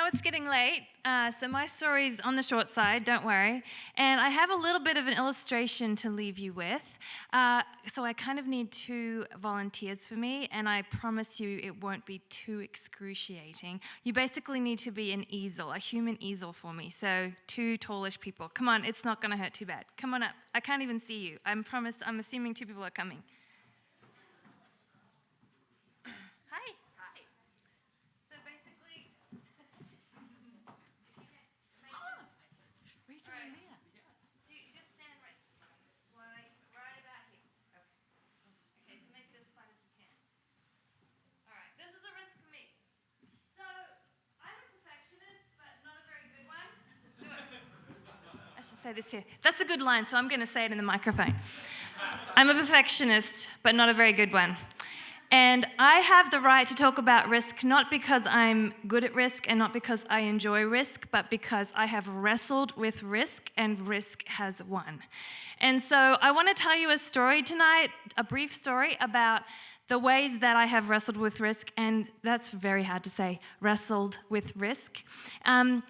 it's getting late, so my story's on the short side, don't worry. And I have a little bit of an illustration to leave you with. So I kind of need 2 volunteers for me, and I promise you it won't be too excruciating. You basically need to be an easel, a human easel for me. So 2 tallish people. Come on, it's not going to hurt too bad. Come on up. I can't even see you. I'm assuming 2 people are coming. Hi. So basically... Just stand right about here. Okay, so make it as flat as you can. All right, this is a risk for me. So, I'm a perfectionist, but not a very good one. Do it. I should say this here. That's a good line, so I'm going to say it in the microphone. I'm a perfectionist, but not a very good one. And I have the right to talk about risk not because I'm good at risk and not because I enjoy risk, but because I have wrestled with risk and risk has won. And so I want to tell you a story tonight, a brief story about the ways that I have wrestled with risk, and that's very hard to say, wrestled with risk. The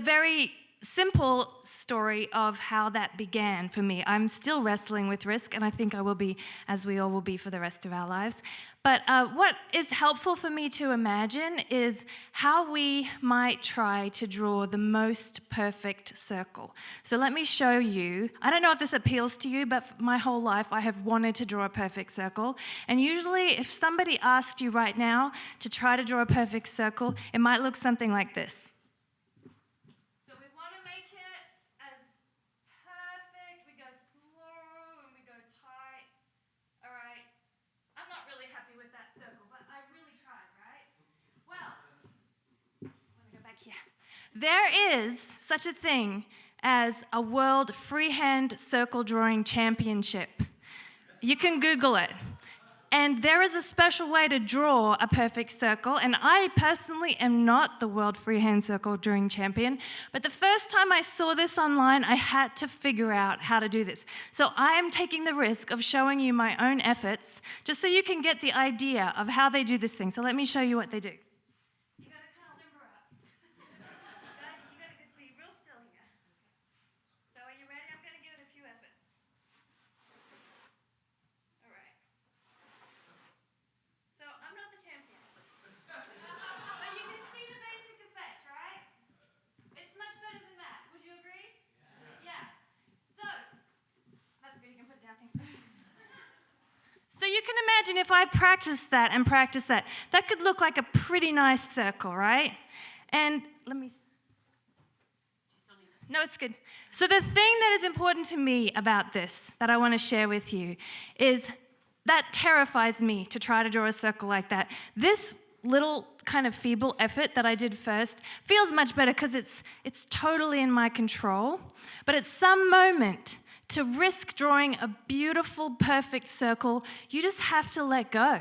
very simple story of how that began for me. I'm still wrestling with risk, and I think I will be, as we all will be for the rest of our lives. But what is helpful for me to imagine is how we might try to draw the most perfect circle. So let me show you. I don't know if this appeals to you, but my whole life I have wanted to draw a perfect circle. And usually if somebody asked you right now to try to draw a perfect circle, it might look something like this. There is such a thing as a World Freehand Circle Drawing Championship. You can Google it. And there is a special way to draw a perfect circle, and I personally am not the World Freehand Circle Drawing Champion, but the first time I saw this online, I had to figure out how to do this. So I am taking the risk of showing you my own efforts, just so you can get the idea of how they do this thing. So let me show you what they do. So you can imagine if I practiced that, that could look like a pretty nice circle, right? And let me... No, it's good. So the thing that is important to me about this, that I want to share with you, is that terrifies me to try to draw a circle like that. This little kind of feeble effort that I did first feels much better because it's totally in my control. But at some moment, to risk drawing a beautiful, perfect circle, you just have to let go.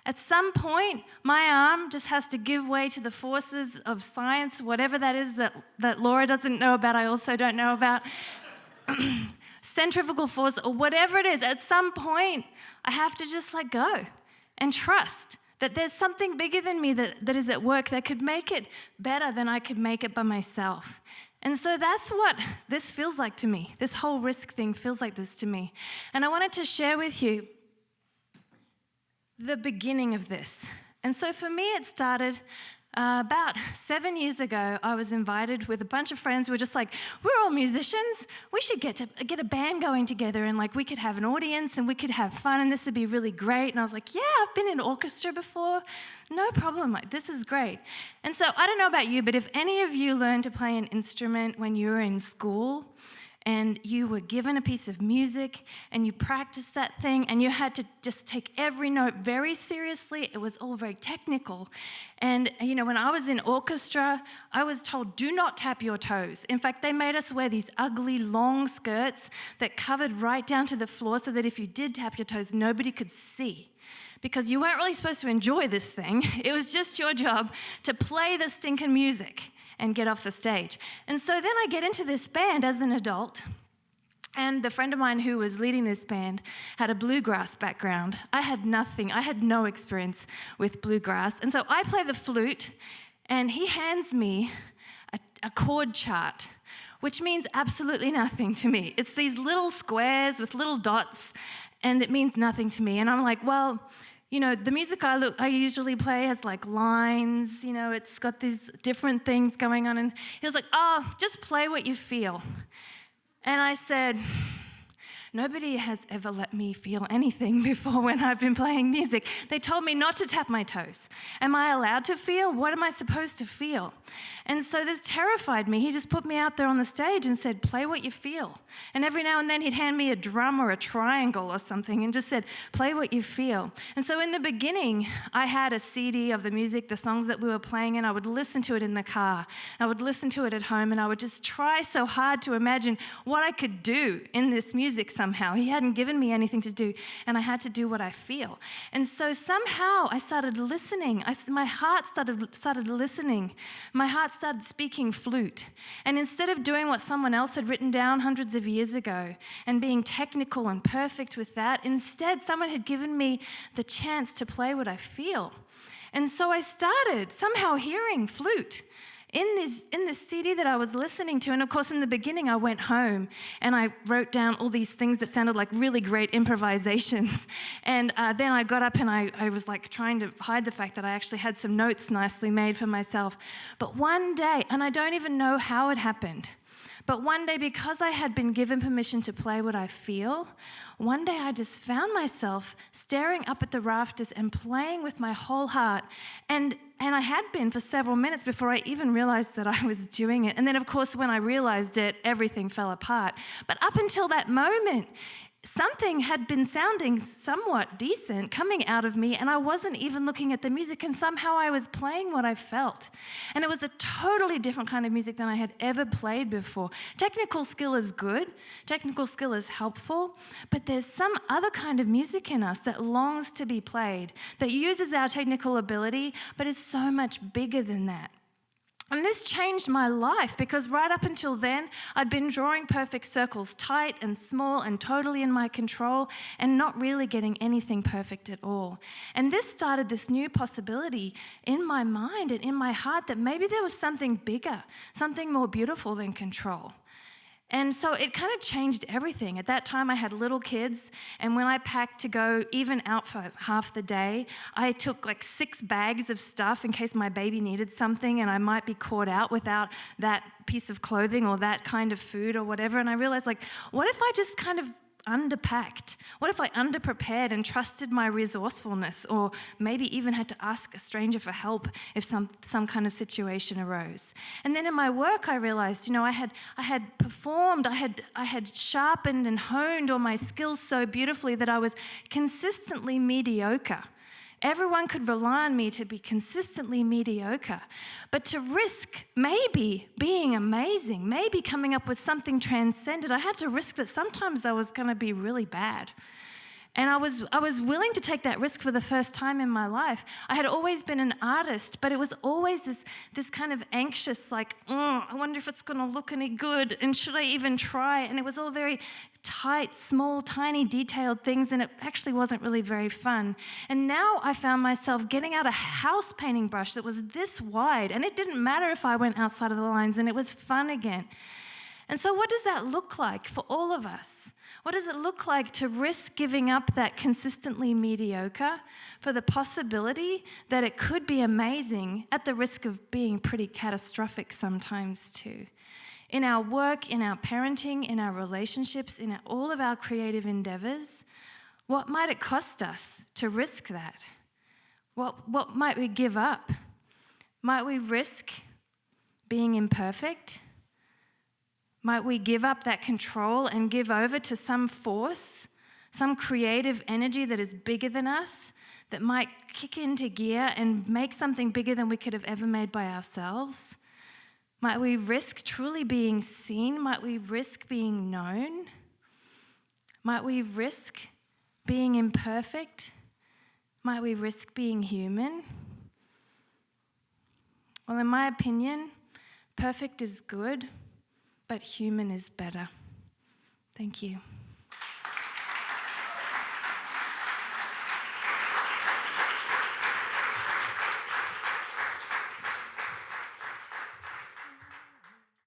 At some point, my arm just has to give way to the forces of science, whatever that is that Laura doesn't know about, I also don't know about. Centrifugal force, or whatever it is, at some point, I have to just let go and trust that there's something bigger than me that is at work that could make it better than I could make it by myself. And so that's what this feels like to me. This whole risk thing feels like this to me. And I wanted to share with you the beginning of this. And so for me, it started about 7 years ago. I was invited with a bunch of friends. We were just like, we're all musicians. We should get a band going together, and like we could have an audience and we could have fun, and this would be really great. And I was like, yeah, I've been in orchestra before. No problem. Like, this is great. And so I don't know about you, but if any of you learned to play an instrument when you were in school, and you were given a piece of music, and you practiced that thing, and you had to just take every note very seriously. It was all very technical. And, you know, when I was in orchestra, I was told, do not tap your toes. In fact, they made us wear these ugly, long skirts that covered right down to the floor so that if you did tap your toes, nobody could see. Because you weren't really supposed to enjoy this thing. It was just your job to play the stinking music and get off the stage. And so then I get into this band as an adult, and the friend of mine who was leading this band had a bluegrass background. I had nothing. I had no experience with bluegrass. And so I play the flute, and he hands me a chord chart, which means absolutely nothing to me. It's these little squares with little dots, and it means nothing to me. And I'm like, well, you know, the music I usually play has like lines, you know, it's got these different things going on. And he was like, oh, just play what you feel. And I said, nobody has ever let me feel anything before when I've been playing music. They told me not to tap my toes. Am I allowed to feel? What am I supposed to feel? And so this terrified me. He just put me out there on the stage and said, play what you feel. And every now and then he'd hand me a drum or a triangle or something and just said, play what you feel. And so in the beginning, I had a CD of the music, the songs that we were playing, and I would listen to it in the car. I would listen to it at home, and I would just try so hard to imagine what I could do in this music somehow. He hadn't given me anything to do, and I had to do what I feel. And so somehow I started listening. My heart started listening. My heart started speaking flute. And instead of doing what someone else had written down hundreds of years ago and being technical and perfect with that, instead someone had given me the chance to play what I feel. And so I started somehow hearing flute in this CD that I was listening to. And of course, in the beginning, I went home and I wrote down all these things that sounded like really great improvisations. And then I got up and I was like trying to hide the fact that I actually had some notes nicely made for myself. But one day, and I don't even know how it happened, but one day, because I had been given permission to play what I feel, one day I just found myself staring up at the rafters and playing with my whole heart. And I had been for several minutes before I even realized that I was doing it. And then, of course, when I realized it, everything fell apart. But up until that moment, something had been sounding somewhat decent coming out of me, and I wasn't even looking at the music, and somehow I was playing what I felt. And it was a totally different kind of music than I had ever played before. Technical skill is good, technical skill is helpful, but there's some other kind of music in us that longs to be played, that uses our technical ability, but is so much bigger than that. And this changed my life, because right up until then, I'd been drawing perfect circles, tight and small and totally in my control, and not really getting anything perfect at all. And this started this new possibility in my mind and in my heart that maybe there was something bigger, something more beautiful than control. And so it kind of changed everything. At that time, I had little kids, and when I packed to go even out for half the day, I took like 6 bags of stuff in case my baby needed something and I might be caught out without that piece of clothing or that kind of food or whatever. And I realized, like, what if I just kind of underpacked? What if I underprepared and trusted my resourcefulness, or maybe even had to ask a stranger for help if some kind of situation arose? And then in my work, I realized, I had performed, I had sharpened and honed all my skills so beautifully that I was consistently mediocre. Everyone could rely on me to be consistently mediocre. But to risk maybe being amazing, maybe coming up with something transcendent, I had to risk that sometimes I was going to be really bad. And I was willing to take that risk for the first time in my life. I had always been an artist, but it was always this kind of anxious, like, I wonder if it's going to look any good, and should I even try? And it was all very tight, small, tiny, detailed things, and it actually wasn't really very fun. And now I found myself getting out a house painting brush that was this wide, and it didn't matter if I went outside of the lines, and it was fun again. And so what does that look like for all of us? What does it look like to risk giving up that consistently mediocre for the possibility that it could be amazing, at the risk of being pretty catastrophic sometimes too? In our work, in our parenting, in our relationships, in all of our creative endeavors, what might it cost us to risk that? What might we give up? Might we risk being imperfect? Might we give up that control and give over to some force, some creative energy that is bigger than us, that might kick into gear and make something bigger than we could have ever made by ourselves? Might we risk truly being seen? Might we risk being known? Might we risk being imperfect? Might we risk being human? Well, in my opinion, perfect is good, but human is better. Thank you.